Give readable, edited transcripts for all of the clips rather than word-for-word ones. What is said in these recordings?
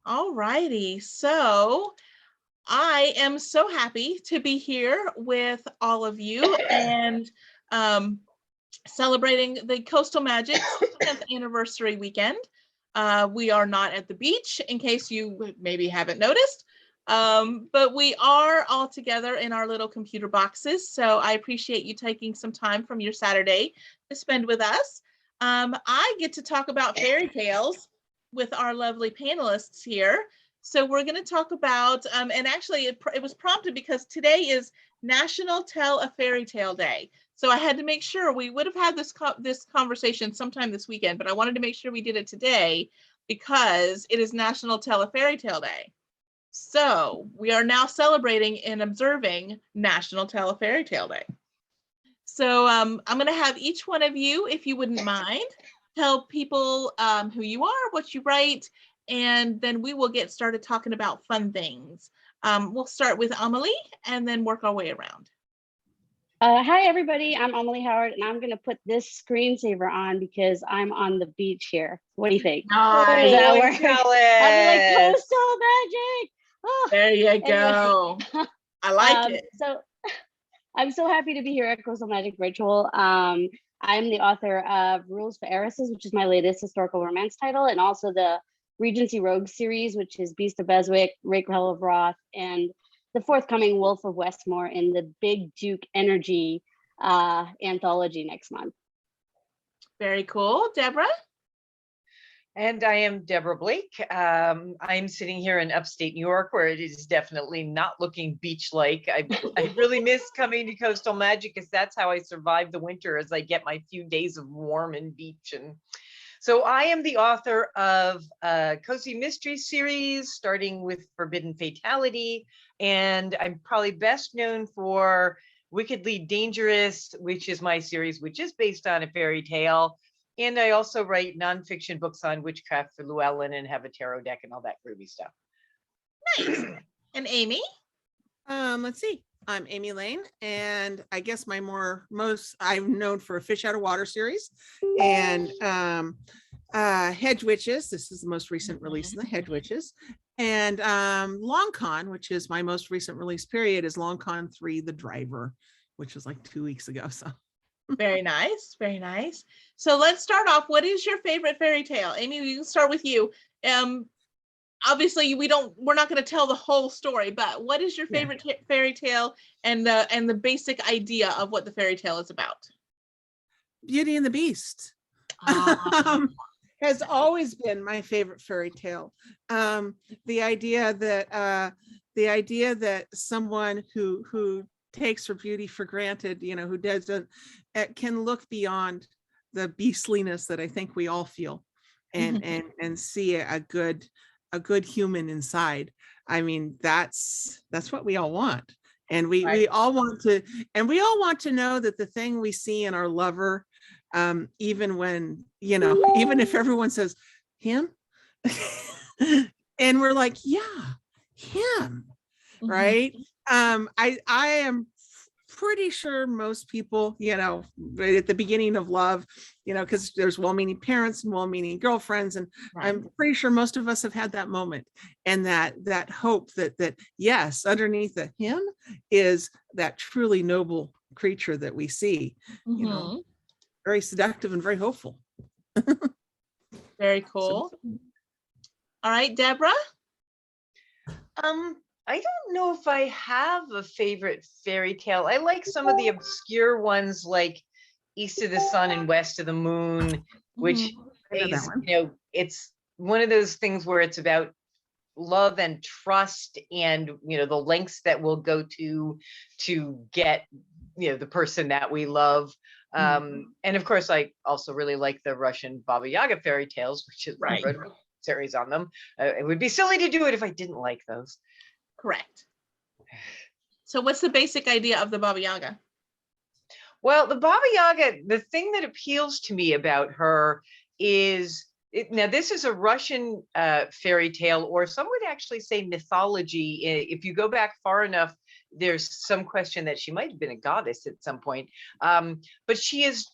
All righty. So I am so happy to be here with all of you and celebrating the Coastal Magic's 10th anniversary weekend. We are not at the beach, in case you maybe haven't noticed, but we are all together in our little computer boxes. So I appreciate you taking some time from your Saturday to spend with us. I get to talk about fairy tales with our lovely panelists here. So we're going to talk about, and actually it was prompted because today is National Tell a Fairy Tale Day. So I had to make sure we would have had this conversation sometime this weekend, but I wanted to make sure we did it today because it is National Tell a Fairy Tale Day. So we are now celebrating and observing National Tell a Fairy Tale Day. So I'm going to have each one of you, if you wouldn't mind, tell people who you are, what you write, and then we will get started talking about fun things. We'll start with Amalie and then work our way around. Hi, everybody. I'm Amalie Howard, and I'm going to put this screensaver on because I'm on the beach here. What do you think? Nice. Does that work? I'm like, coastal magic. Oh, there you go. Anyway. I like it. So I'm so happy to be here at Coastal Magic Virtual. I'm the author of Rules for Heiresses, which is my latest historical romance title, and also the Regency Rogue series, which is Beast of Beswick, Raquel of Roth, and the forthcoming Wolf of Westmore in the Big Duke Energy anthology next month. Very cool. Deborah? And I am Deborah Blake. I'm sitting here in upstate New York, where it is definitely not looking beach-like. I really miss coming to Coastal Magic because that's how I survive the winter, as I get my few days of warm and beach. And so I am the author of a Cozy Mystery series, starting with Forbidden Fatality. And I'm probably best known for Wickedly Dangerous, which is my series, which is based on a fairy tale. And I also write nonfiction books on witchcraft for Llewellyn and have a tarot deck and all that groovy stuff. Nice. And Amy? Let's see. I'm Amy Lane, and I guess I'm known for a Fish Out of Water series and Hedge Witches. This is the most recent release in the Hedge Witches. And Long Con, which is my most recent release period, is Long Con 3, The Driver, which was like 2 weeks ago. So very nice, very nice. So let's start off. What is your favorite fairy tale? Amy, we can start with you. Obviously we're not going to tell the whole story, but what is your favorite fairy tale and the basic idea of what the fairy tale is about? Beauty and the Beast. Has always been my favorite fairy tale. The idea that someone who takes her beauty for granted, who doesn't, can look beyond the beastliness that I think we all feel, and see a good human inside. I mean, that's what we all want, and we all want to know that the thing we see in our lover, even when even if everyone says him, and we're like, yeah, him, right? I am pretty sure most people, right at the beginning of love, because there's well-meaning parents and well-meaning girlfriends, and I'm pretty sure most of us have had that moment, and that hope that yes, underneath the him is that truly noble creature that we see, very seductive and very hopeful. Very cool. All right, Deborah? I don't know if I have a favorite fairy tale. I like some of the obscure ones, like East of the Sun and West of the Moon, which is, it's one of those things where it's about love and trust, and the lengths that we'll go to get the person that we love. And of course, I also really like the Russian Baba Yaga fairy tales, which is I wrote a series on them. It would be silly to do it if I didn't like those. Correct. So what's the basic idea of the Baba Yaga? Well, the Baba Yaga, the thing that appeals to me about her is, now this is a Russian fairy tale, or some would actually say mythology. If you go back far enough, there's some question that she might have been a goddess at some point. But she is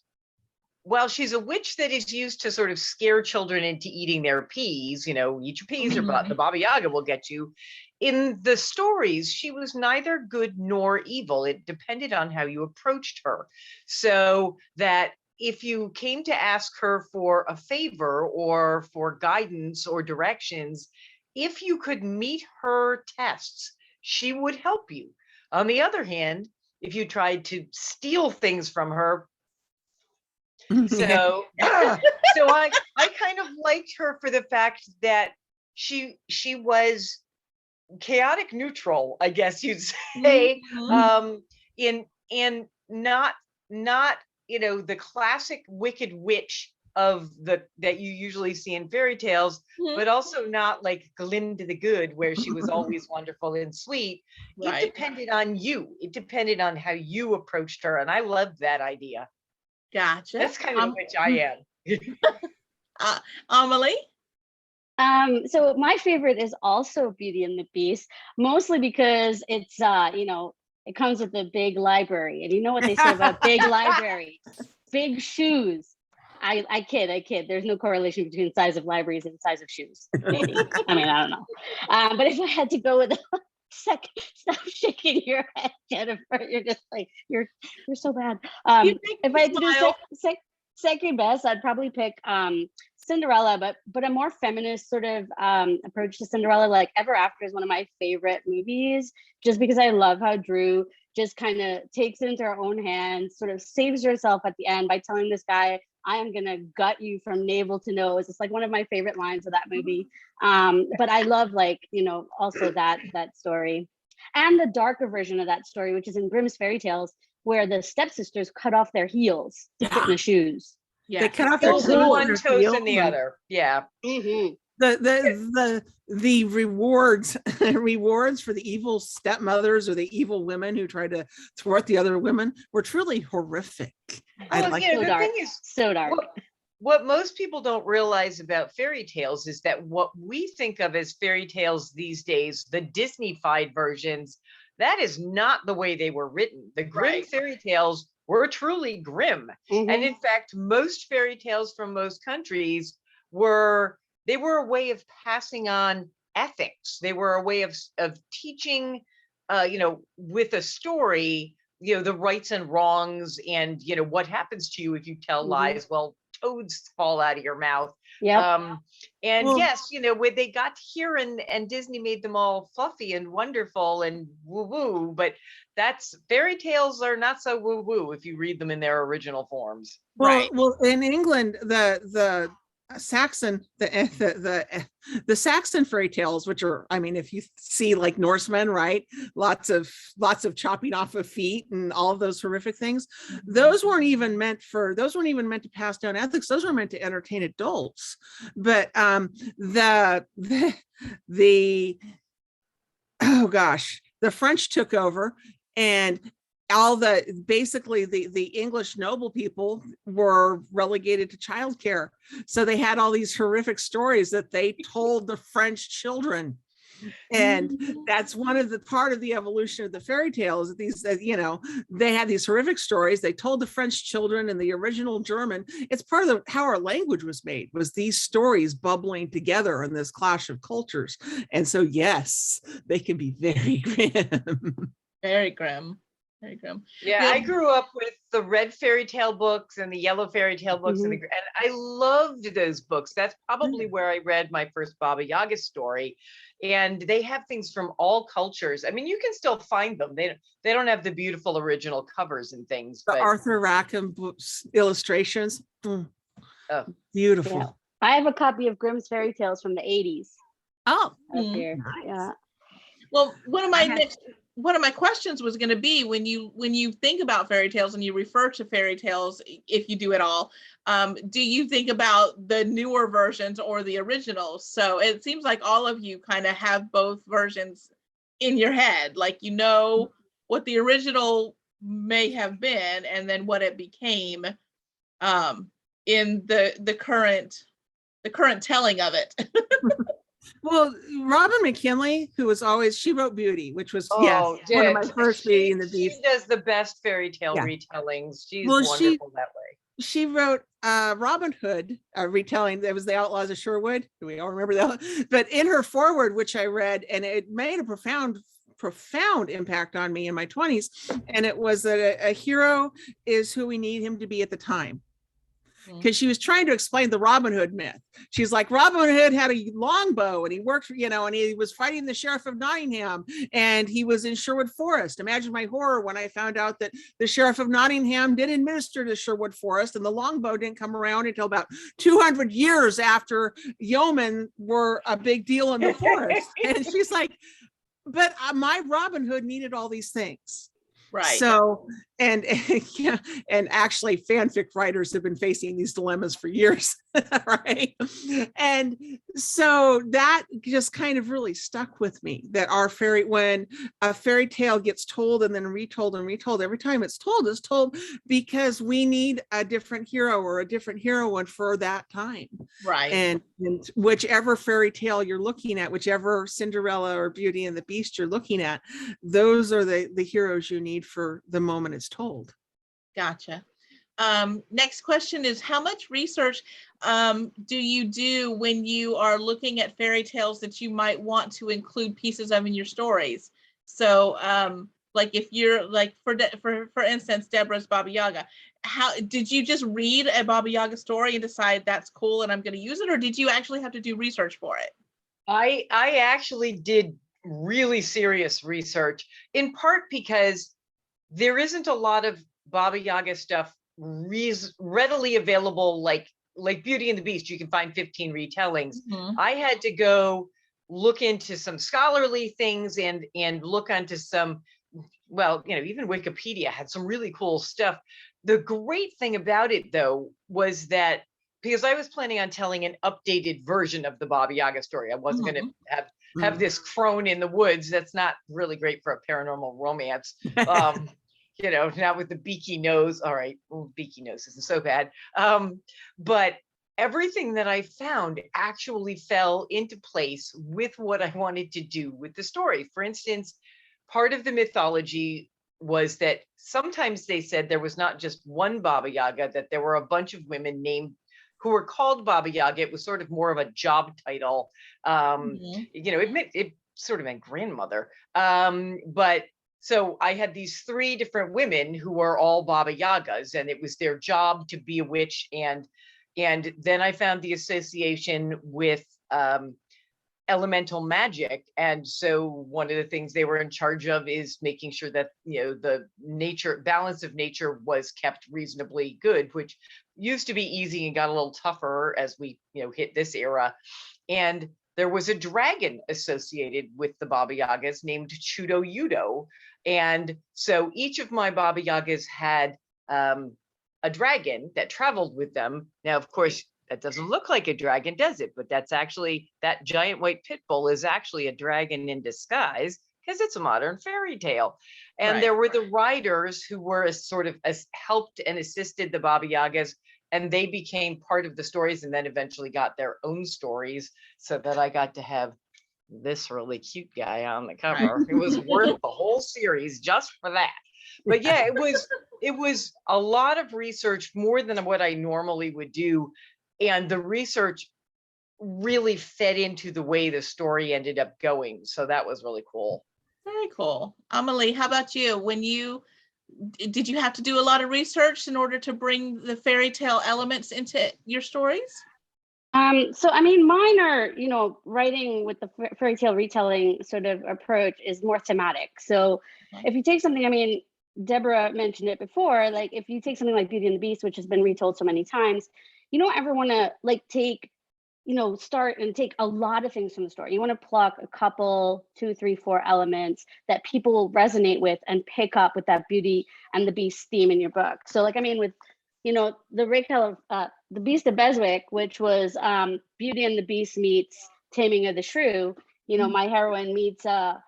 while she's a witch that is used to sort of scare children into eating their peas, eat your peas or the Baba Yaga will get you. In the stories, she was neither good nor evil. It depended on how you approached her. So that if you came to ask her for a favor or for guidance or directions, if you could meet her tests, she would help you. On the other hand, if you tried to steal things from her, so I kind of liked her for the fact that she was chaotic neutral, I guess you'd say, in not the classic wicked witch that you usually see in fairy tales, but also not like Glinda the Good, where she was always wonderful and sweet. Right. It depended on you. It depended on how you approached her, and I loved that idea. Gotcha. That's kind of which I am. Amalie? So my favorite is also Beauty and the Beast, mostly because it's it comes with a big library, and you know what they say about big libraries, big shoes. I kid. There's no correlation between size of libraries and size of shoes. Maybe. I mean, I don't know. But if I had to go with a second, stop shaking your head, Jennifer. You're just like you're so bad. If I had to do second best, I'd probably pick Cinderella, but a more feminist sort of approach to Cinderella. Like Ever After is one of my favorite movies, just because I love how Drew just kind of takes it into her own hands, sort of saves herself at the end by telling this guy, I am gonna gut you from navel to nose. It's like one of my favorite lines of that movie. But I love also that story. And the darker version of that story, which is in Grimm's fairy tales, where the stepsisters cut off their heels to fit in the shoes. Yeah, they cut off their toes one, toes in the other. Yeah. Mm-hmm. The rewards for the evil stepmothers or the evil women who tried to thwart the other women were truly horrific. So dark. What most people don't realize about fairy tales is that what we think of as fairy tales these days, the Disney-fied versions, that is not the way they were written. The Grimm fairy tales were truly grim. Mm-hmm. And in fact, most fairy tales from most countries were a way of passing on ethics. They were a way of teaching, with a story, the rights and wrongs and, what happens to you if you tell lies. Well, toads fall out of your mouth. Yeah. Yes, when they got here and Disney made them all fluffy and wonderful and woo-woo, but fairy tales are not so woo-woo if you read them in their original forms. Well, in England, the Saxon, the Saxon fairy tales, which are, I mean, if you see like Norsemen, right, lots of chopping off of feet and all of those horrific things, those weren't even meant to pass down ethics. Those were meant to entertain adults. But the French took over, and basically the English noble people were relegated to childcare. So they had all these horrific stories that they told the French children. And that's part of the evolution of the fairy tales. They had these horrific stories. They told the French children in the original German. It's part of how our language was made, was these stories bubbling together in this clash of cultures. And so, yes, they can be very grim. Very grim. Very grim. Yeah, I grew up with the red fairy tale books and the yellow fairy tale books, and I loved those books. That's probably where I read my first Baba Yaga story. And they have things from all cultures. I mean, you can still find them. They don't have the beautiful original covers and things. The Arthur Rackham books, illustrations, beautiful. Yeah. I have a copy of Grimm's fairy tales from the 80s. Oh, up here. Nice. Yeah. Well, one of my questions was going to be, when you think about fairy tales and you refer to fairy tales, if you do at all, do you think about the newer versions or the originals? So it seems like all of you kind of have both versions in your head, like what the original may have been and then what it became in the current telling of it. Well, Robin McKinley, she wrote Beauty, which was one of my first Beauty and the Beast. She does the best fairy tale retellings. She's wonderful that way. she wrote Robin Hood, retelling. That was the Outlaws of Sherwood. Do we all remember that? But in her foreword, which I read, and it made a profound impact on me in my 20s, and it was that a hero is who we need him to be at the time. Because she was trying to explain the Robin Hood myth. She's like, Robin Hood had a longbow and he worked, and he was fighting the Sheriff of Nottingham and he was in Sherwood Forest. Imagine my horror when I found out that the Sheriff of Nottingham did administer to Sherwood Forest and the longbow didn't come around until about 200 years after yeomen were a big deal in the forest. And she's like, but my Robin Hood needed all these things. Right. So, and yeah, and actually fanfic writers have been facing these dilemmas for years, right? And so that just kind of really stuck with me, that when a fairy tale gets told and then retold and retold, every time it's told because we need a different hero or a different heroine for that time. Right. And whichever fairy tale you're looking at, whichever Cinderella or Beauty and the Beast you're looking at, those are the heroes you need for the moment it's told. Gotcha. Next question is, how much research do you do when you are looking at fairy tales that you might want to include pieces of in your stories? So like if you're like, for instance, Deborah's Baba Yaga, how did you just read a Baba Yaga story and decide that's cool and I'm going to use it, or did you actually have to do research for it? I actually did really serious research, in part because there isn't a lot of Baba Yaga stuff readily available, like Beauty and the Beast. You can find 15 retellings. Mm-hmm. I had to go look into some scholarly things and look onto some, well, even Wikipedia had some really cool stuff. The great thing about it, though, was that because I was planning on telling an updated version of the Baba Yaga story, I wasn't going to have this crone in the woods. That's not really great for a paranormal romance. Not with the beaky nose. All right, well, beaky nose isn't so bad. But everything that I found actually fell into place with what I wanted to do with the story. For instance, part of the mythology was that sometimes they said there was not just one Baba Yaga, that there were a bunch of women named who were called Baba Yaga. It was sort of more of a job title. It sort of meant grandmother. But so I had these 3 different women who were all Baba Yagas, and it was their job to be a witch. And then I found the association with elemental magic. And so one of the things they were in charge of is making sure that, the balance of nature was kept reasonably good, which used to be easy and got a little tougher as we, hit this era. And there was a dragon associated with the Baba Yagas named Chudo Yudo. And so each of my Baba Yagas had a dragon that traveled with them. Now, of course, that doesn't look like a dragon, does it? But that's actually, that giant white pit bull is actually a dragon in disguise, because it's a modern fairy tale. And there were the riders who were helped and assisted the Baba Yagas, and they became part of the stories and then eventually got their own stories, so that I got to have this really cute guy on the cover. It was worth the whole series just for that. But yeah, it was a lot of research, more than what I normally would do. And the research really fed into the way the story ended up going. So that was really cool. Very cool. Amalie, how about you? Did you have to do a lot of research in order to bring the fairy tale elements into your stories? So, I mean, mine are, writing with the fairy tale retelling sort of approach is more thematic. So if you take something, Deborah mentioned it before, like if you take something like Beauty and the Beast, which has been retold so many times, you don't ever want to start and take a lot of things from the story. You want to pluck a couple, 2, 3, 4 elements that people will resonate with and pick up with that Beauty and the Beast theme in your book. So with, the retell of The Beast of Beswick, which was Beauty and the Beast meets Taming of the Shrew, my heroine meets a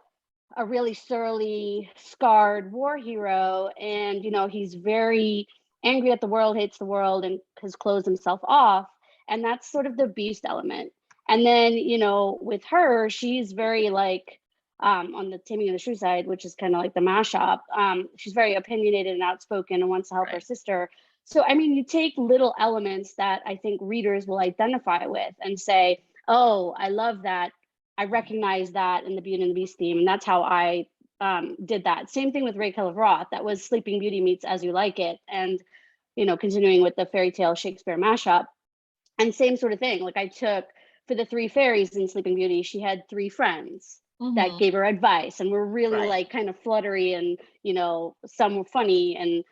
really surly, scarred war hero. And, he's very angry at the world, hates the world, and has closed himself off. And that's sort of the Beast element. And then, with her, she's very on the Taming of the Shrew side, which is kind of like the mashup. She's very opinionated and outspoken and wants to help her sister. So, I mean, you take little elements that I think readers will identify with and say, oh, I love that. I recognize that in the Beauty and the Beast theme. And that's how I did that. Same thing with Raquel of Roth. That was Sleeping Beauty meets As You Like It. And, you know, continuing with the fairy tale Shakespeare mashup. And same sort of thing. Like I took, for the three fairies in Sleeping Beauty, she had three friends that gave her advice and were really like kind of fluttery, and, you know, some were funny. And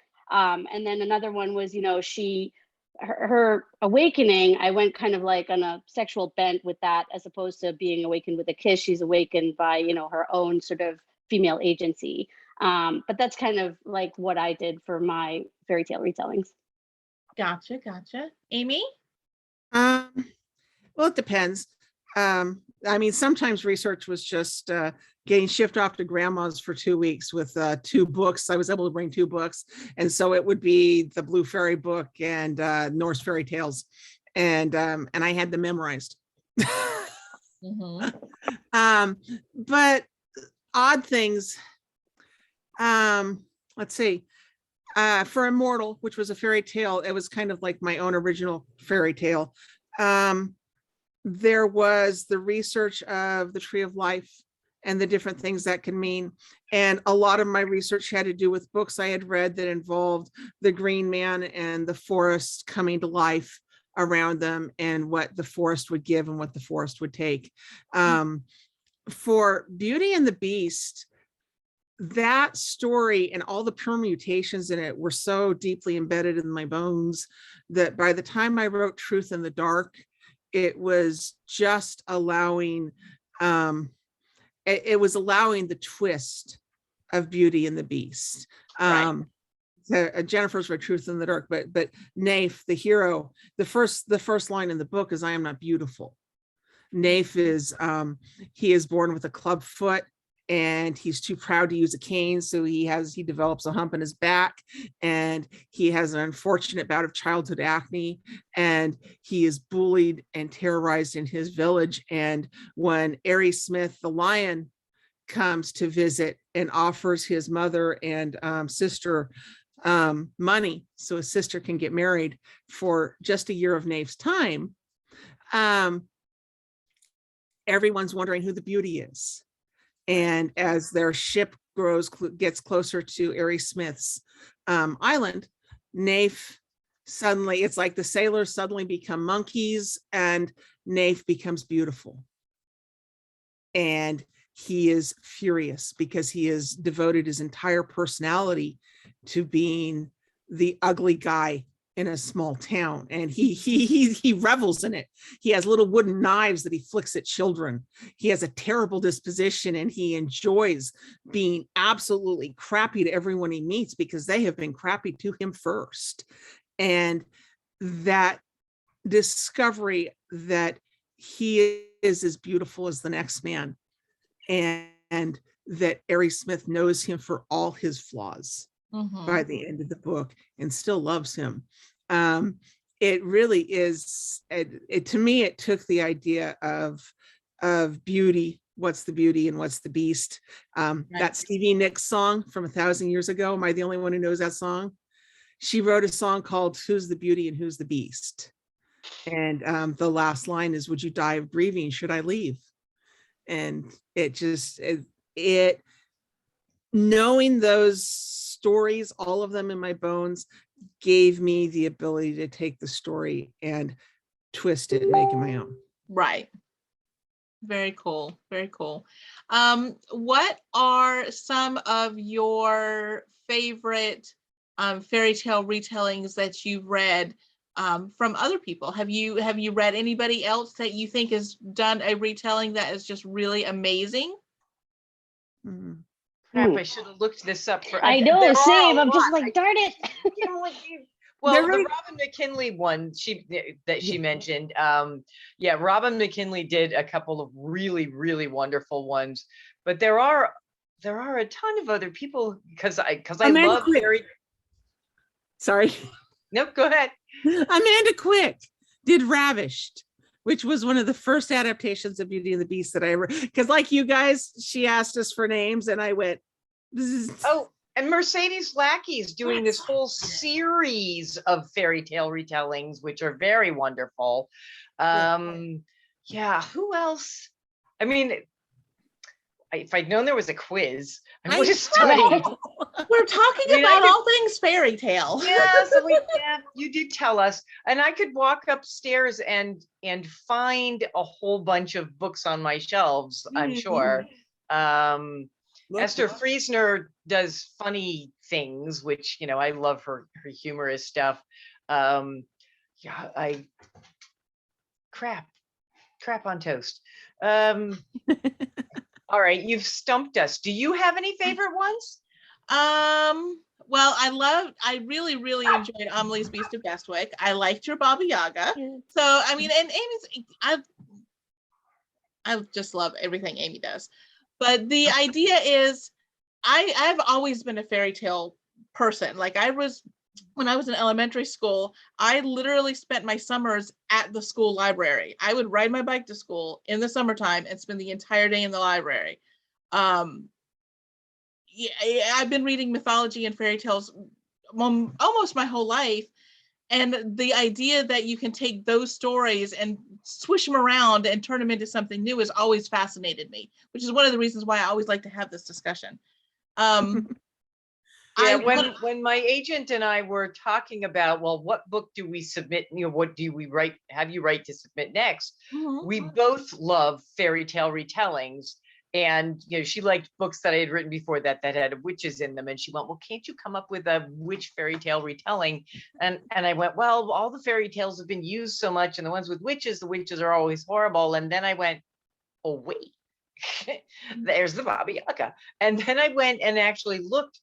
then another one was, you know, her awakening, I went kind of like on a sexual bent with that, as opposed to being awakened with a kiss. She's awakened by, you know, her own sort of female agency. But that's kind of like what I did for my fairy tale retellings. Gotcha. Amy? Well, it depends. I mean, sometimes research was just getting shipped off to grandma's for 2 weeks with 2 books. I was able to bring 2 books. And so it would be the Blue Fairy book and Norse fairy tales. And I had them memorized. But odd things, let's see. For Immortal, which was a fairy tale, it was kind of like my own original fairy tale. There was the research of the Tree of Life and the different things that can mean. And a lot of my research had to do with books I had read that involved the Green Man and the forest coming to life around them, and what the forest would give and what the forest would take. For Beauty and the Beast, that story and all the permutations in it were so deeply embedded in my bones that by the time I wrote Truth in the Dark, it was just allowing, it was allowing the twist of Beauty and the Beast. Jennifer's read Truth in the Dark, but Naif, the hero, the first line in the book is, "I am not beautiful." Naif is, he is born with a club foot, and he's too proud to use a cane, so he develops a hump in his back, and he has an unfortunate bout of childhood acne, and he is bullied and terrorized in his village. And when Ari Smith, the lion, comes to visit and offers his mother and sister money so his sister can get married for just a year of Naif's time, everyone's wondering who the beauty is. And as their ship gets closer to Ari Smith's island, Naif suddenly, it's like the sailors suddenly become monkeys, and Naif becomes beautiful. And he is furious because he has devoted his entire personality to being the ugly guy in a small town, and he revels in it. He has little wooden knives that he flicks at children. He has a terrible disposition, and he enjoys being absolutely crappy to everyone he meets because they have been crappy to him first. And that discovery that he is as beautiful as the next man, and that Ari Smith knows him for all his flaws by the end of the book and still loves him. It really is, to me, it took the idea of beauty, what's the beauty and what's the beast. That Stevie Nicks song from 1,000 years ago, am I the only one who knows that song? She wrote a song called Who's the Beauty and Who's the Beast? And the last line is, would you die of grieving should I leave? And it just, knowing those stories, all of them in my bones, gave me the ability to take the story and twist it and make it my own. Right. Very cool. Very cool. What are some of your favorite fairy tale retellings that you've read from other people? Have you read anybody else that you think has done a retelling that is just really amazing? Crap, I should have looked this up for. I know, same. I'm just like, darn it. Well, the Robin McKinley one that she mentioned, yeah, Robin McKinley did a couple of really, really wonderful ones, but there are a ton of other people because I love fairy. Sorry. Nope, go ahead. Amanda Quick did Ravished, which was one of the first adaptations of Beauty and the Beast that I ever, because like you guys, she asked us for names and I went, Oh, And Mercedes Lackey is doing this whole series of fairy tale retellings, which are very wonderful. Yeah, who else? I mean, if I'd known there was a quiz, I would have studied. We're talking about all things fairy tale. Yeah, you did tell us. And I could walk upstairs and find a whole bunch of books on my shelves, I'm sure. Esther Friesner does funny things, which, I love her humorous stuff. Crap on toast. All right, you've stumped us. Do you have any favorite ones? Well, I really enjoyed Amelie's Beast of Guestwick. I liked your Baba Yaga. So, I mean, and Amy's, I just love everything Amy does. But the idea is, I've always been a fairy tale person. Like when I was in elementary school, I literally spent my summers at the school library. I would ride my bike to school in the summertime and spend the entire day in the library. Yeah, I've been reading mythology and fairy tales almost my whole life. And the idea that you can take those stories and swish them around and turn them into something new has always fascinated me, which is one of the reasons why I always like to have this discussion. When my agent and I were talking about, well, what book do we submit? What do we have you write to submit next? We both love fairy tale retellings. And she liked books that I had written before that had witches in them. And she went, well, can't you come up with a witch fairy tale retelling? And I went, well, all the fairy tales have been used so much, and the ones with witches, the witches are always horrible. And then I went, oh, wait, there's the Baba Yaga. And then I went and actually looked,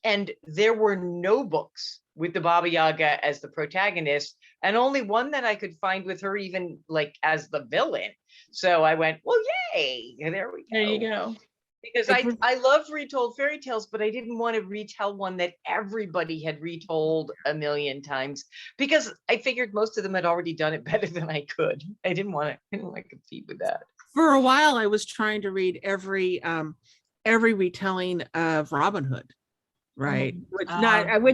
and there were no books with the Baba Yaga as the protagonist, and only one that I could find with her even like as the villain. So I went, well, yay, there we go. There you go. Because I love retold fairy tales, but I didn't want to retell one that everybody had retold a million times, because I figured most of them had already done it better than I could. I didn't want to compete with that. For a while, I was trying to read every retelling of Robin Hood. Right. Which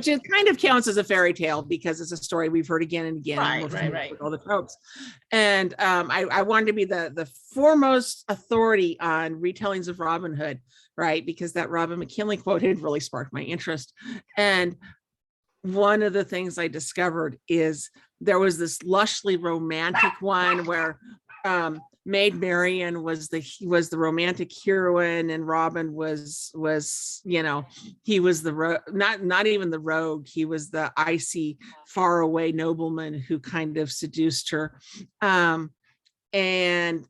is kind of counts as a fairy tale because it's a story we've heard again and again. Right. With all the tropes. And I wanted to be the foremost authority on retellings of Robin Hood, right? Because that Robin McKinley quote had really sparked my interest. And one of the things I discovered is there was this lushly romantic one where Maid Marian was the romantic heroine, and Robin was he was not even the rogue. He was the icy, faraway nobleman who kind of seduced her. And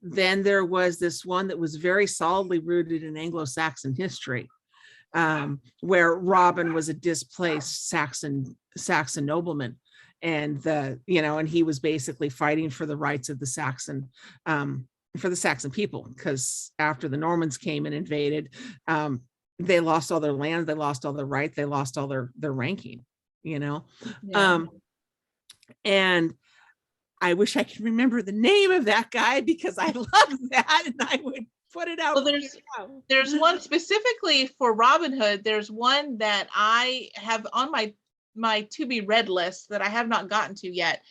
then there was this one that was very solidly rooted in Anglo-Saxon history, where Robin was a displaced Saxon nobleman. And and he was basically fighting for the rights of the Saxon people, because after the Normans came and invaded, they lost all their land, they lost all their rights, they lost all their ranking, and I wish I could remember the name of that guy, because I love that and I would put it out. Well, there's one specifically for Robin Hood. There's one that I have on my to be read list that I have not gotten to yet.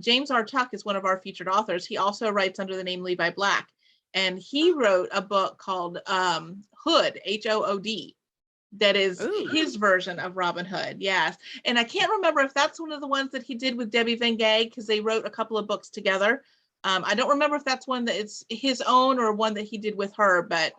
James R. Tuck is one of our featured authors. He also writes under the name Levi Black, and he wrote a book called Hood, Hood, that is his version of Robin Hood. Yes. And I can't remember if that's one of the ones that he did with Debbie Van Gagh, because they wrote a couple of books together. I don't remember if that's one that it's his own or one that he did with her, but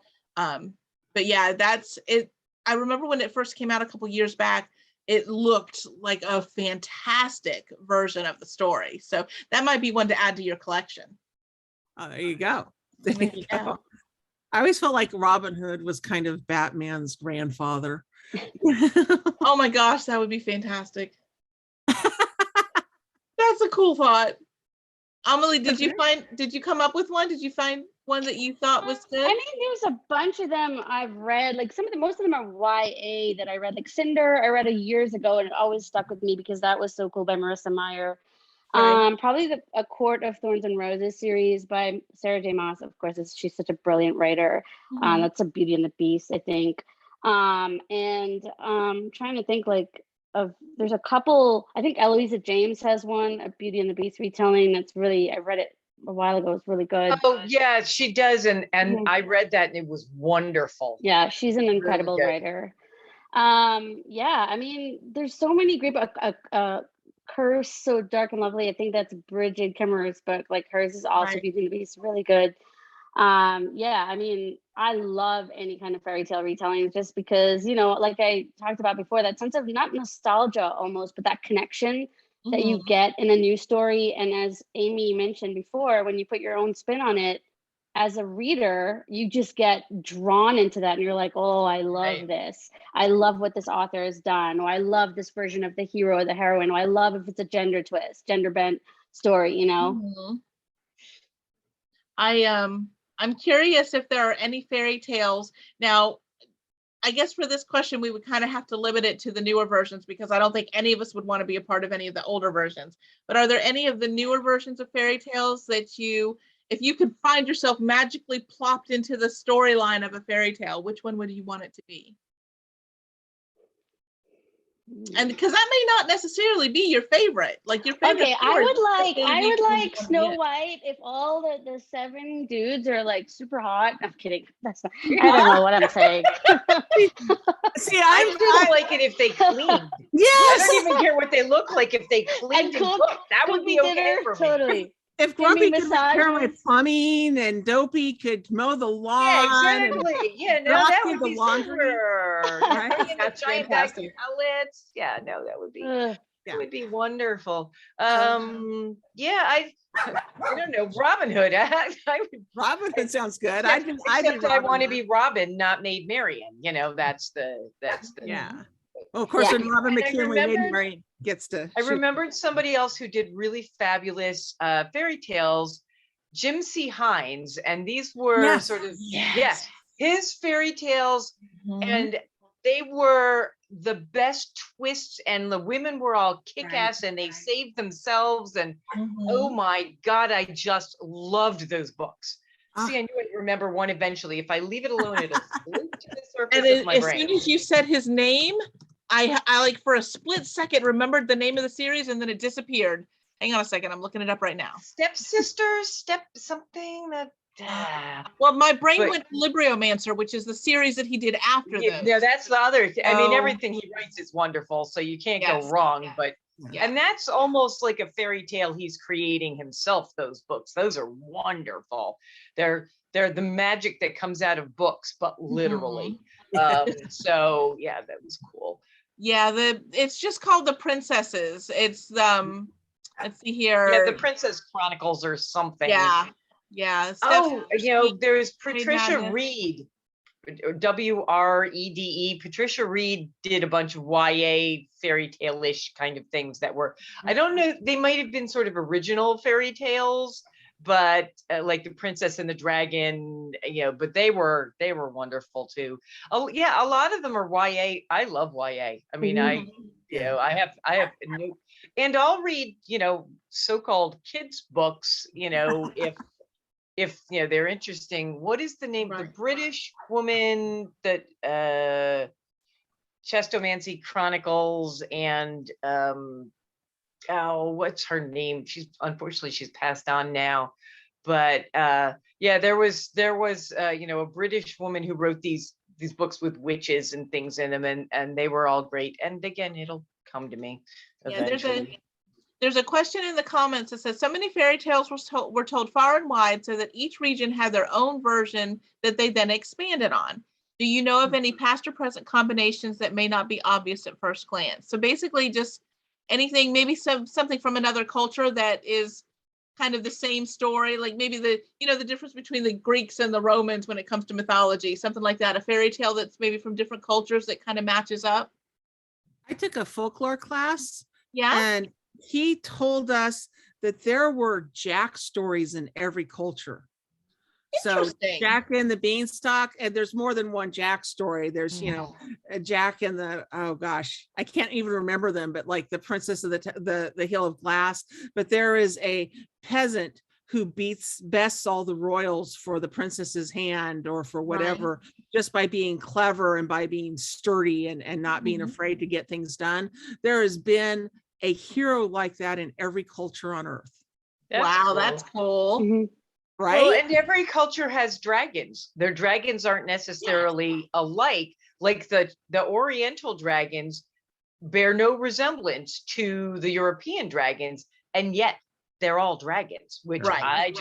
yeah, that's it. I remember when it first came out a couple years back, it looked like a fantastic version of the story. So that might be one to add to your collection. Oh, there you go. There you go. I always felt like Robin Hood was kind of Batman's grandfather. Oh my gosh, that would be fantastic. That's a cool thought. Amalie, did you come up with one? Did you find one that you thought was good? I mean, there's a bunch of them I've read. Like most of them are YA that I read. Like Cinder, I read years ago, and it always stuck with me because that was so cool, by Marissa Meyer. Right. Probably A Court of Thorns and Roses series by Sarah J. Maas. Of course, she's such a brilliant writer. Mm-hmm. That's a Beauty and the Beast, I think. And trying to think like of, there's a couple, I think Eloisa James has one, a Beauty and the Beast retelling that's really, I read it a while ago, it's really good. Oh, yeah, she does. And Mhm. I read that and it was wonderful. Yeah, she's an incredible good. writer. Yeah, I mean, there's so many great Curse So Dark and Lovely. I think that's Bridget Kemmerer's book. Like hers is also Right. Beauty and the Beast, really good. Yeah, I mean, I love any kind of fairy tale retelling just because, you know, like I talked about before, that sense of not nostalgia almost, but that connection that you Mhm. get in a new story. And as Amy mentioned before, when you put your own spin on it, as a reader, you just get drawn into that and you're like, oh, I love Right. this. I love what this author has done. Or I love this version of the hero or the heroine. Or I love if it's a gender twist, gender bent story, you know? Mhm. I'm curious if there are any fairy tales. Now, I guess for this question, we would kind of have to limit it to the newer versions because I don't think any of us would want to be a part of any of the older versions. But are there any of the newer versions of fairy tales that you, if you could find yourself magically plopped into the storyline of a fairy tale, which one would you want it to be? And because that may not necessarily be your favorite, like your favorite Okay, story. I would like Snow White if all the 7 dudes are like super hot. I'm kidding. That's not, I don't know what I'm saying. See, I just like it if they clean. I yes. don't even care what they look like. If they cleaned and cook- cooked, that would cook be me okay dinner, for me. totally. If Give me Grumpy could take care of my massages. plumbing and Dopey could mow the lawn, Yeah, and exactly. Yeah, no, Rock that did would the be laundry. super. Right? Bring in the That's giant bag of fantastic. pellets. Yeah, no, that would be Ugh. it would be wonderful. Um, Yeah, I don't know, Robin Hood. I would, Robin Hood sounds good. except I Robin want to Hood. be Robin, not Maid Marian. You know, that's the Yeah. Well, of course, Yeah. when Robin And I McKinley Maid remembered- Marian gets to I shoot. remembered somebody else who did really fabulous fairy tales, Jim C. Hines, and these were Yes. sort of Yes. his fairy tales, mhm. and they were the best twists, and the women were all kick-ass and they saved themselves, and oh Mhm. my God, I just loved those books. Ah. See, I knew I'd remember one eventually. If I leave it alone, it'll float to the surface And of my as brain. soon as you said his name, I like for a split second remembered the name of the series and then it disappeared. Hang on a second, I'm looking it up right now. Stepsisters, step something that. Well, my brain But- went to Libriomancer, which is the series that he did after Yeah, this. no, that's the other. I mean, So- everything he writes is wonderful, so you can't go Yes. wrong. But Yeah. and that's almost like a fairy tale he's creating himself. Those books, those are wonderful. They're the magic that comes out of books, but literally. So yeah, that was cool. Yeah, it's just called The Princesses. It's let's see here. Yeah, the Princess Chronicles or something. Yeah. Oh, you know, there's Maid Patricia Madness. Reed, WREDE. Patricia Reed did a bunch of YA fairy tale-ish kind of things that were, I don't know, they might have been sort of original fairy tales, but like the Princess and the Dragon, you know, but they were wonderful too. Oh yeah, a lot of them are YA. I love YA. I mean, you know, I have no, and I'll read, you know, so-called kids books, you know, if you know they're interesting. What is the name? The Right. British woman that Chestomancy Chronicles and oh, what's her name? Unfortunately she's passed on now. But yeah, there was you know, a British woman who wrote these books with witches and things in them, and they were all great. And again, it'll come to me eventually. There's a question in the comments that says, so many fairy tales were told far and wide so that each region had their own version that they then expanded on. Do you know of any past or present combinations that may not be obvious at first glance? So basically just anything, maybe something from another culture that is kind of the same story, like maybe the difference between the Greeks and the Romans when it comes to mythology, something like that, a fairy tale that's maybe from different cultures that kind of matches up. I took a folklore class. Yeah. And he told us that there were Jack stories in every culture. So Interesting. Jack and the Beanstalk, and there's more than one Jack story. There's, you know, a Jack and the, oh gosh, I can't even remember them, but like the Princess of the Hill of Glass. But there is a peasant who bests all the royals for the princess's hand or for whatever, just by being clever and by being sturdy and not being afraid to get things done. There has been a hero like that in every culture on earth. That's cool. Right? Well, and every culture has dragons. Their dragons aren't necessarily alike. Like the Oriental dragons bear no resemblance to the European dragons, and yet they're all dragons, which I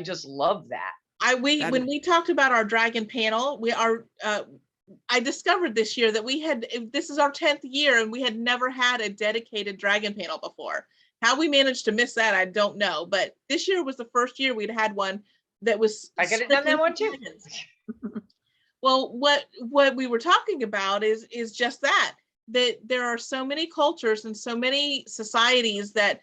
just love that. When we talked about our dragon panel, I discovered this year that this is our 10th year and we had never had a dedicated dragon panel before. How we managed to miss that, I don't know. But this year was the first year we'd had one that was. I could have done that one too. Well, what we were talking about is just that there are so many cultures and so many societies that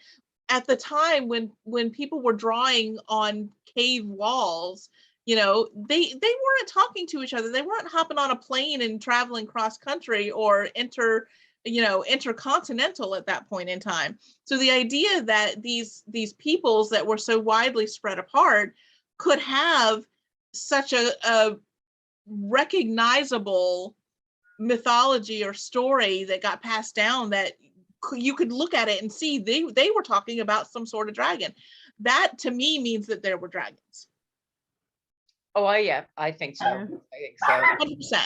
at the time when people were drawing on cave walls, they weren't talking to each other. They weren't hopping on a plane and traveling cross country or intercontinental at that point in time. So the idea that these peoples that were so widely spread apart could have such a recognizable mythology or story that got passed down that you could look at it and see they were talking about some sort of dragon. That to me means that there were dragons. Oh, yeah, I think so. I think so.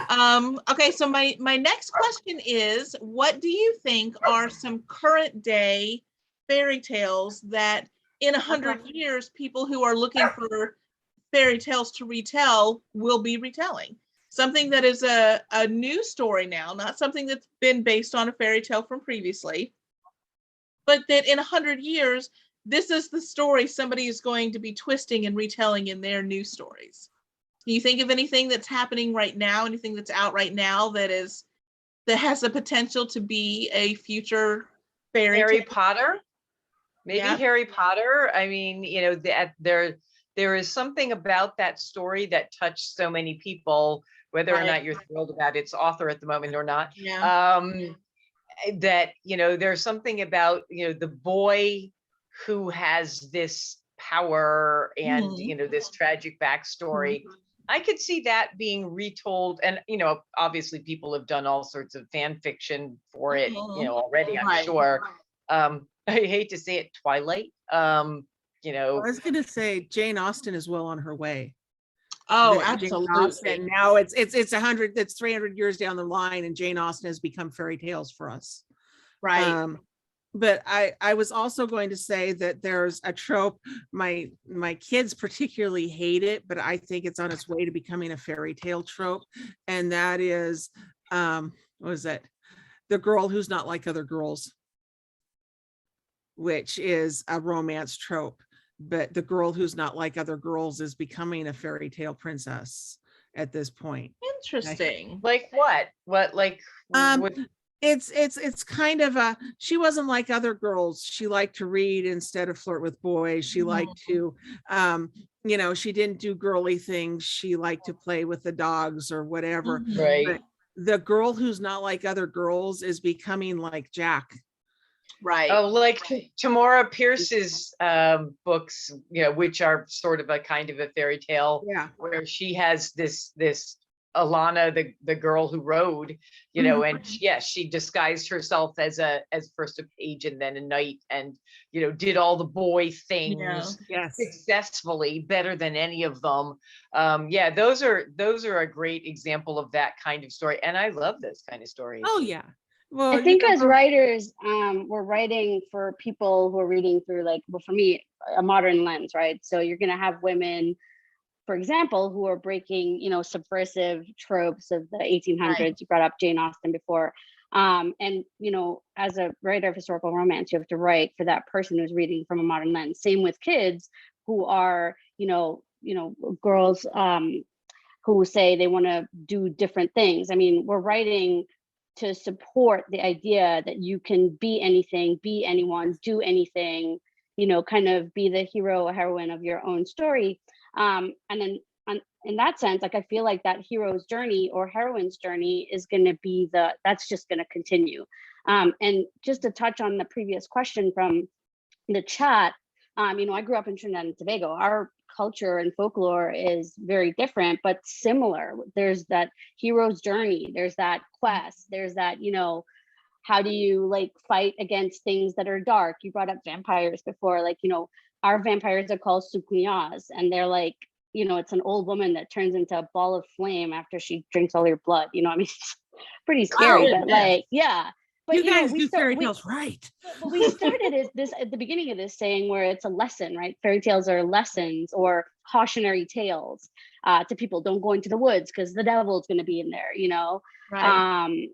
100%. Okay, so my next question is, what do you think are some current day fairy tales that in 100 years, people who are looking for fairy tales to retell will be retelling? Something that is a new story now, not something that's been based on a fairy tale from previously, but that in 100 years, this is the story somebody is going to be twisting and retelling in their new stories. Do you think of anything that's happening right now, anything that's out right now that has the potential to be a future fairy tale? Harry Potter? Maybe Harry Potter. I mean, there is something about that story that touched so many people, whether or not you're thrilled about its author at the moment or not. That, there's something about, the boy who has this power and, this tragic backstory. I could see that being retold. And, obviously people have done all sorts of fan fiction for it, already, I'm sure. I hate to say it, Twilight. I was going to say Jane Austen is well on her way. Oh, absolutely. Now it's 300 years down the line, and Jane Austen has become fairy tales for us. Right. But I was also going to say that there's a trope, my kids particularly hate it, but I think it's on its way to becoming a fairy tale trope. And that is, what is it? The girl who's not like other girls, which is a romance trope. But the girl who's not like other girls is becoming a fairy tale princess at this point. Interesting. Like what? What? It's kind of she wasn't like other girls. She liked to read instead of flirt with boys. She liked to, she didn't do girly things. She liked to play with the dogs or whatever. Right. But the girl who's not like other girls is becoming like Jack. Right. Oh, like Tamora Pierce's books, which are sort of a kind of a fairy tale, where she has this Alana, the girl who rode, and she disguised herself as first a page and then a knight, and did all the boy things successfully, better than any of them. Those are a great example of that kind of story, and I love this kind of story. Oh yeah. Well, I think as writers, we're writing for people who are reading through, for me, a modern lens, right? So you're going to have women, for example, who are breaking, subversive tropes of the 1800s. Right. You brought up Jane Austen before. And, as a writer of historical romance, you have to write for that person who's reading from a modern lens. Same with kids who are, girls who say they want to do different things. I mean, we're writing to support the idea that you can be anything, be anyone, do anything, kind of be the hero or heroine of your own story. And then in that sense, I feel like that hero's journey or heroine's journey is going to be that's just going to continue. And just to touch on the previous question from the chat, I grew up in Trinidad and Tobago. Our culture and folklore is very different, but similar. There's that hero's journey. There's that quest. There's that, how do you like fight against things that are dark? You brought up vampires before, our vampires are called sukunyas, and they're like, it's an old woman that turns into a ball of flame after she drinks all your blood. It's pretty scary, but yeah. But you guys do fairy tales right. But we started this at the beginning of this saying where it's a lesson, right? Fairy tales are lessons or cautionary tales to people. Don't go into the woods because the devil's going to be in there, Right.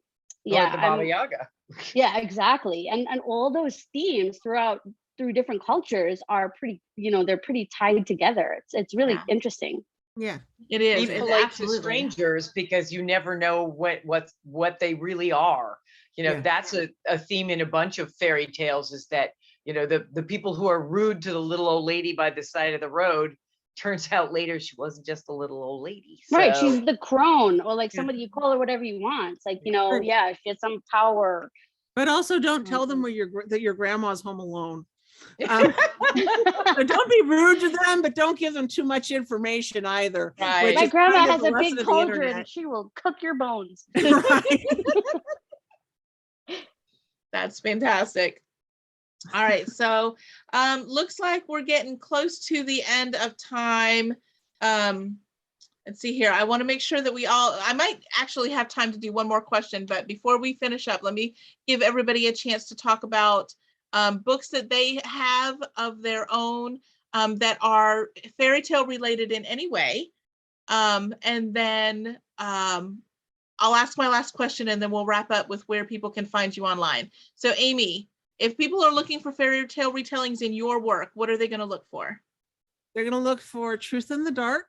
Or the Baba Yaga. Yeah, exactly. And all those themes through different cultures are pretty, they're pretty tied together. It's really interesting. Yeah, it is. Be polite to strangers because you never know what they really are. That's a theme in a bunch of fairy tales, is that, the people who are rude to the little old lady by the side of the road, turns out later she wasn't just a little old lady. So. Right. She's the crone, or like somebody, you call her whatever you want. It's like, she has some power. But also don't tell them that your grandma's home alone. So don't be rude to them, but don't give them too much information either. Right. My grandma has a big cauldron. She will cook your bones. Right. That's fantastic. All right, so looks like we're getting close to the end of time. Let's see here. I want to make sure that I might actually have time to do one more question, but before we finish up, let me give everybody a chance to talk about books that they have of their own that are fairy tale related in any way. And then I'll ask my last question and then we'll wrap up with where people can find you online. So Amy, if people are looking for fairy tale retellings in your work, what are they going to look for? They're going to look for Truth in the Dark,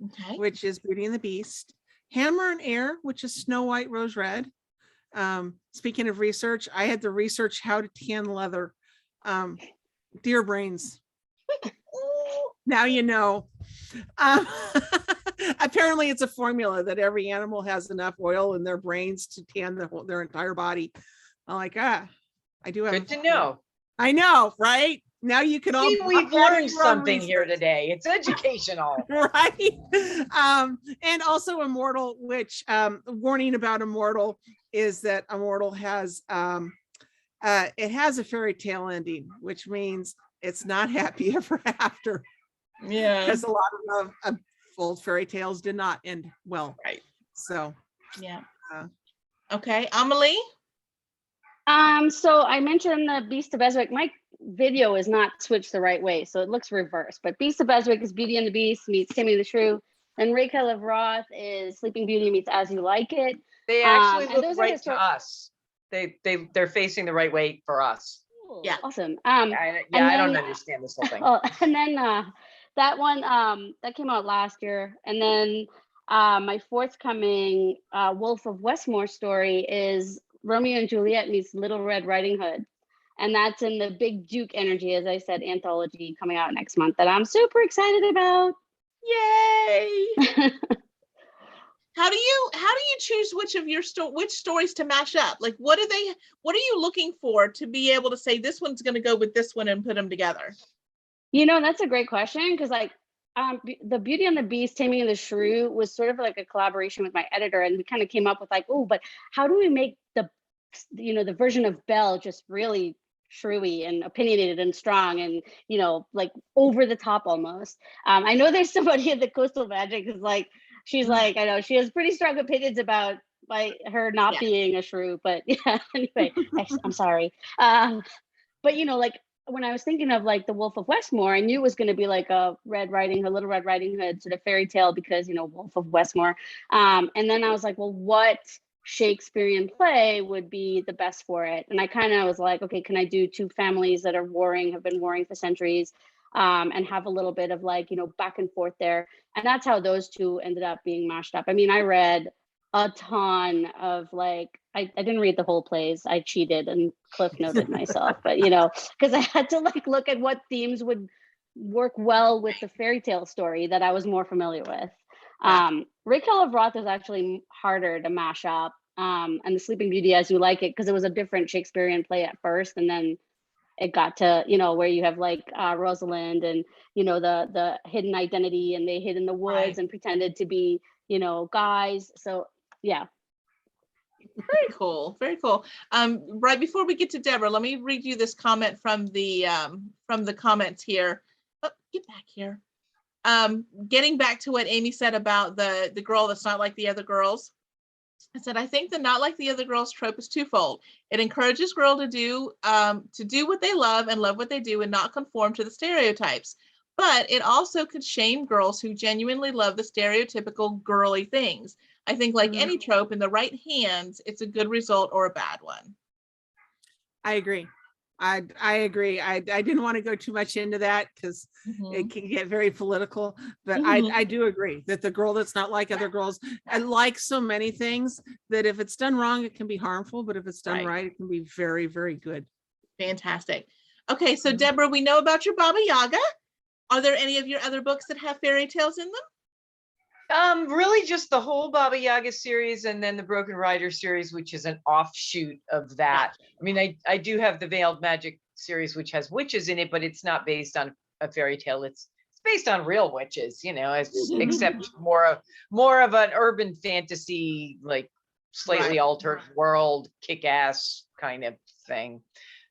okay, which is Beauty and the Beast, Hammer and Air, which is Snow White, Rose Red. Speaking of research, I had to research how to tan leather. Deer brains. Now you know. Apparently it's a formula that every animal has enough oil in their brains to tan their entire body. I'm like, I do have. Good to know. I know, right? Now you can all. We've learned something here today. It's educational. Right. And also Immortal, which warning about Immortal is that Immortal has it has a fairy tale ending, which means it's not happy ever after. Yeah. Because a lot of old fairy tales did not end well. Right. So yeah. Okay, Amalie. So I mentioned the Beast of Beswick. My video is not switched the right way, so it looks reversed. But Beast of Beswick is Beauty and the Beast meets Timmy the Shrew, and Raquel of Roth is Sleeping Beauty meets As You Like It. They actually look right to us. They're facing the right way for us. Yeah, awesome. I don't understand this whole thing. And then that one that came out last year, and then my forthcoming Wolf of Westmore story is Romeo and Juliet meets Little Red Riding Hood. And that's in the Big Duke Energy, as I said, anthology coming out next month that I'm super excited about. Yay! How do you choose which stories to mash up? Like what are you looking for to be able to say this one's going to go with this one and put them together? That's a great question, because the Beauty and the Beast, Taming of the Shrew was sort of like a collaboration with my editor, and we kind of came up with like, but how do we make the version of Belle just really shrewy and opinionated and strong and like over the top almost. I know there's somebody at the Coastal Magic who's like, she's like, I know she has pretty strong opinions about her not being a shrew, but yeah, anyway, I'm sorry. But like when I was thinking of like the Wolf of Westmore, I knew it was going to be like a Little Red Riding Hood sort of fairy tale because Wolf of Westmore. And then I was like, well, what Shakespearean play would be the best for it? And I kind of was like, okay, can I do two families that are have been warring for centuries, and have a little bit of like back and forth there? And that's how those two ended up being mashed up. I mean, I read a ton of I didn't read the whole plays. I cheated and cliff noted myself, but because I had to look at what themes would work well with the fairy tale story that I was more familiar with. Raquel of Roth is actually harder to mash up, and the Sleeping Beauty As You Like It, because it was a different Shakespearean play at first, and then it got to, where you have like Rosalind and, the hidden identity, and they hid in the woods Right. and pretended to be, guys. So yeah. Very cool. Very cool. Right before we get to Deborah, let me read you this comment from the comments here. Oh, get back here. Getting back to what Amy said about the girl that's not like the other girls. I said, I think the not like the other girls trope is twofold. It encourages girls to do what they love and love what they do and not conform to the stereotypes. But it also could shame girls who genuinely love the stereotypical girly things. I think like any trope, in the right hands, it's a good result or a bad one. I agree. I agree. I didn't want to go too much into that because it can get very political, but I do agree that the girl that's not like other girls, and like so many things, that if it's done wrong, it can be harmful, but if it's done right, it can be very, very good. Fantastic. Okay, so Deborah, we know about your Baba Yaga. Are there any of your other books that have fairy tales in them? Really just the whole Baba Yaga series, and then the Broken Rider series, which is an offshoot of that. I mean, I do have the Veiled Magic series, which has witches in it, but it's not based on a fairy tale. It's based on real witches, except more of an urban fantasy, like slightly altered world, kick-ass kind of thing.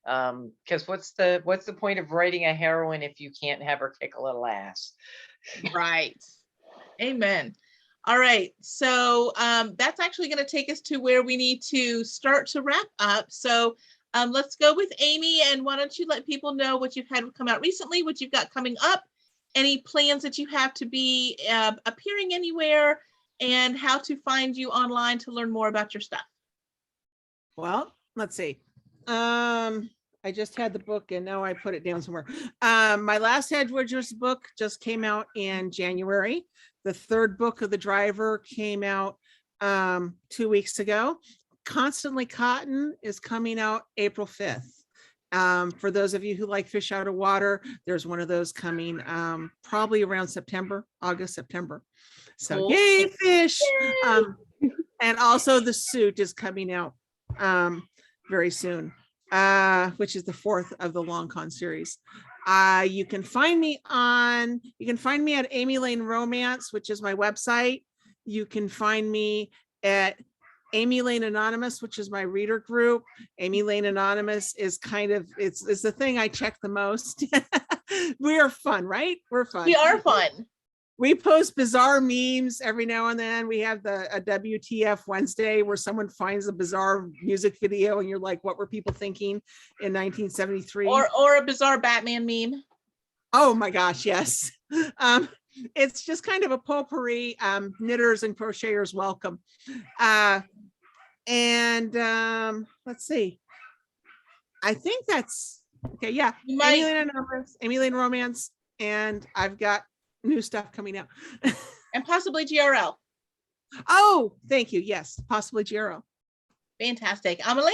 Because what's the point of writing a heroine if you can't have her kick a little ass? Right. Amen. All right. So that's actually going to take us to where we need to start to wrap up. So let's go with Amy. And why don't you let people know what you've had come out recently, what you've got coming up, any plans that you have to be appearing anywhere, and how to find you online to learn more about your stuff. Well, let's see. I just had the book and now I put it down somewhere. My last Hedwigers book just came out in January. The third book of The Driver came out 2 weeks ago. Constantly Cotton is coming out April 5th. For those of you who like fish out of water, there's one of those coming probably around August, September. So cool. Yay, fish. And also The Suit is coming out very soon. Which is the fourth of the Long Con series. You can find me at Amy Lane Romance, which is my website. You can find me at Amy Lane Anonymous, which is my reader group. Amy Lane Anonymous is it's the thing I check the most. We are fun, right? We're fun. We are fun. We post bizarre memes every now and then. We have a WTF Wednesday where someone finds a bizarre music video and you're like, what were people thinking in 1973? Or a bizarre Batman meme. Oh my gosh, yes. It's just kind of a potpourri. Knitters and crocheters welcome. Let's see. I think that's okay. Yeah. Amy Lane Romance, and I've got new stuff coming out. And possibly GRL. Oh, thank you. Yes, possibly GRL. Fantastic. Amalie?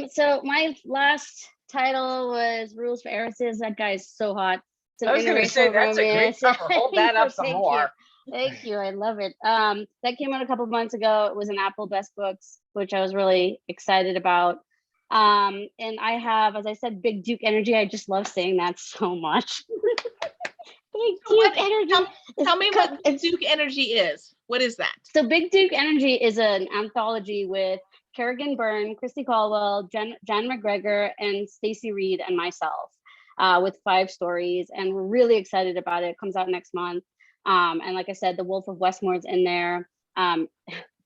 So my last title was Rules for Heiresses. That guy's so hot. I was going to say that's a great cover. Hold that up some more. Thank you. I love it. That came out a couple of months ago. It was an Apple Best Books, which I was really excited about. And I have, as I said, Big Duke Energy. I just love saying that so much. Big Duke Energy. Tell me what Duke Energy is. What is that? So Big Duke Energy is an anthology with Kerrigan Byrne, Christy Caldwell, Jan McGregor, and Stacey Reed, and myself, with 5 stories. And we're really excited about it. It comes out next month. And like I said, The Wolf of Westmore's in there. I've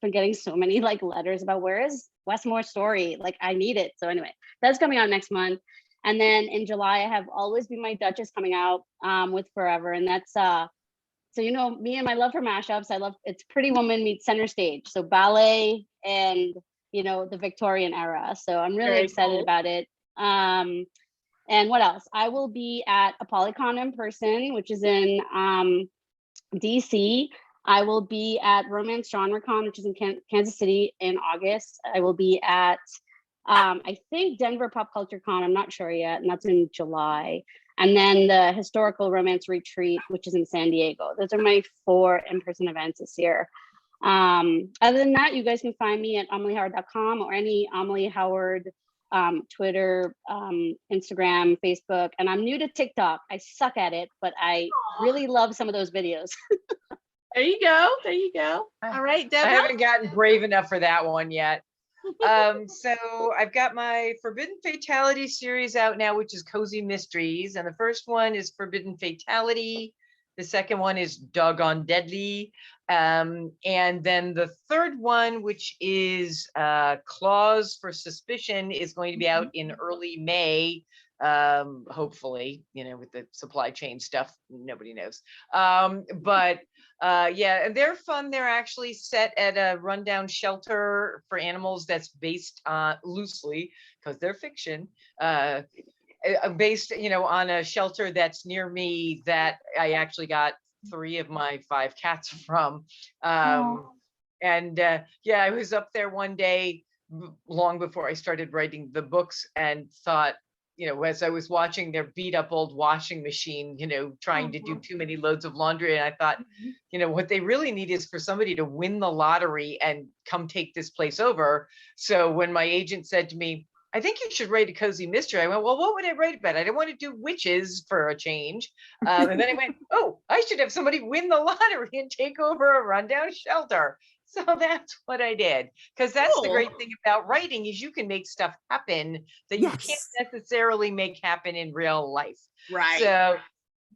been getting so many letters about where is Westmore's story? I need it. So anyway, that's coming out next month. And then in July, I have Always Be My Duchess coming out with Forever. And that's, so me and my love for mashups, it's Pretty Woman meets Center Stage. So ballet and, the Victorian era. So I'm really excited about it. And what else? I will be at ApollyCon in person, which is in DC. I will be at Romance Genre Con, which is in Kansas City in August. I will be at I think Denver Pop Culture Con, I'm not sure yet, and that's in July. And then the Historical Romance Retreat, which is in San Diego. Those are my 4 in-person events this year. Other than that, you guys can find me at amaliehoward.com or any Amalie Howard Twitter, Instagram, Facebook, and I'm new to TikTok. I suck at it, but I really love some of those videos. There you go. There you go. All right, I Deborah. haven't gotten brave enough for that one yet. So I've got my Forbidden Fatality series out now, which is Cozy Mysteries. And the first one is Forbidden Fatality. The second one is Doggone Deadly. And then the third one, which is Clause for Suspicion, is going to be out in early May. Hopefully, with the supply chain stuff, nobody knows. But yeah, and they're fun. They're actually set at a rundown shelter for animals that's based loosely, because they're fiction, based on a shelter that's near me that I actually got 3 of my 5 cats from. And yeah, I was up there one day long before I started writing the books and thought, as I was watching their beat up old washing machine, trying to do too many loads of laundry. And I thought, what they really need is for somebody to win the lottery and come take this place over. So when my agent said to me, I think you should write a cozy mystery, I went, well, what would I write about? I didn't want to do witches for a change. And then I went, oh, I should have somebody win the lottery and take over a rundown shelter. So that's what I did, because that's the great thing about writing is you can make stuff happen that you can't necessarily make happen in real life. Right. So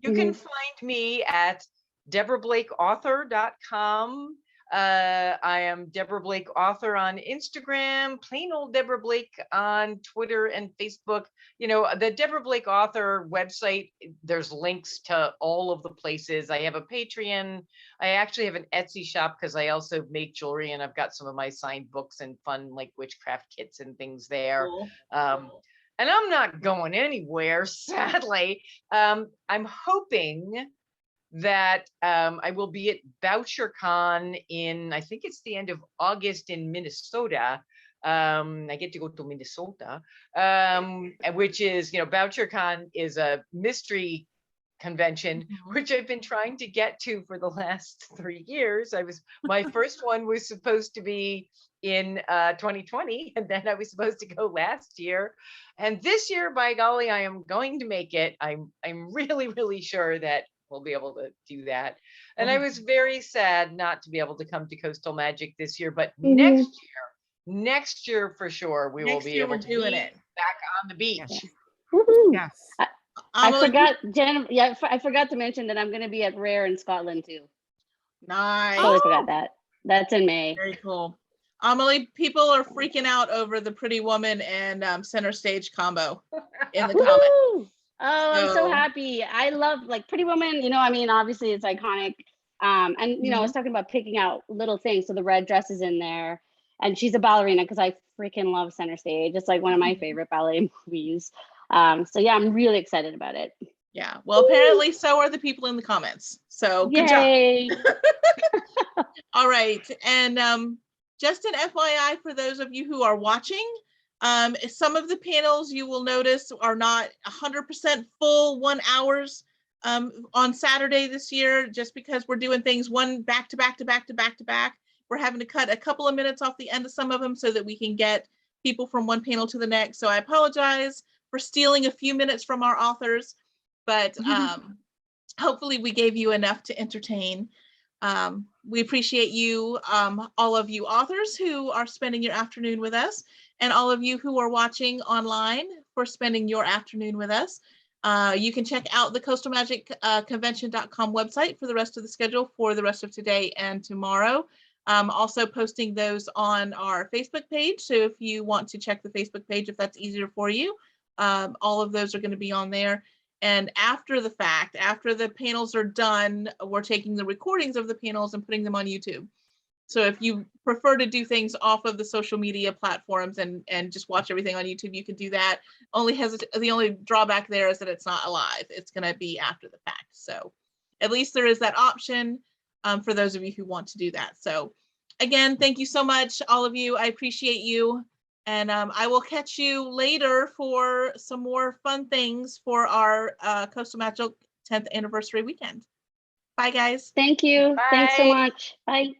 you can find me at DeborahBlakeAuthor.com. I am Deborah Blake Author on Instagram, plain old Deborah Blake on Twitter and Facebook. The Deborah Blake Author website, there's links to all of the places. I have a Patreon. I actually have an Etsy shop because I also make jewelry, and I've got some of my signed books and fun like witchcraft kits and things there. Cool. And I'm not going anywhere, sadly. I'm hoping that I will be at BoucherCon in, I think it's the end of August in Minnesota. I get to go to Minnesota, which is, BoucherCon is a mystery convention, which I've been trying to get to for the last 3 years. My first one was supposed to be in 2020, and then I was supposed to go last year. And this year, by golly, I am going to make it. I'm really, really sure that we'll be able to do that. And I was very sad not to be able to come to Coastal Magic this year, but next year for sure, we will be able to doing be it back on the beach. Yes. I forgot, Jen. Yeah, I forgot to mention that I'm going to be at Rare in Scotland too. Nice. Totally forgot that. That's in May. Very cool. Amalie, people are freaking out over the Pretty Woman and Center Stage combo in the comments. Oh, I'm so happy. I love Pretty Woman, obviously it's iconic. And I was talking about picking out little things. So the red dress is in there, and she's a ballerina because I freaking love Center Stage. It's like one of my favorite ballet movies. So yeah, I'm really excited about it. Yeah. Well, apparently so are the people in the comments. So good job. All right. And just an FYI for those of you who are watching, some of the panels you will notice are not 100% full 1 hours on Saturday this year, just because we're doing things one back to back to back to back to back. We're having to cut a couple of minutes off the end of some of them so that we can get people from one panel to the next. So I apologize for stealing a few minutes from our authors, but hopefully we gave you enough to entertain. We appreciate you, all of you authors who are spending your afternoon with us, and all of you who are watching online for spending your afternoon with us. You can check out the coastalmagicconvention.com website for the rest of the schedule for the rest of today and tomorrow. Also posting those on our Facebook page. So if you want to check the Facebook page, if that's easier for you, all of those are going to be on there. And after the fact, after the panels are done, we're taking the recordings of the panels and putting them on YouTube. So if you prefer to do things off of the social media platforms and just watch everything on YouTube, you can do that. The only drawback there is that it's not live. It's going to be after the fact. So at least there is that option for those of you who want to do that. So again, thank you so much, all of you. I appreciate you. And I will catch you later for some more fun things for our Coastal Magic 10th anniversary weekend. Bye, guys. Thank you. Bye. Thanks so much. Bye.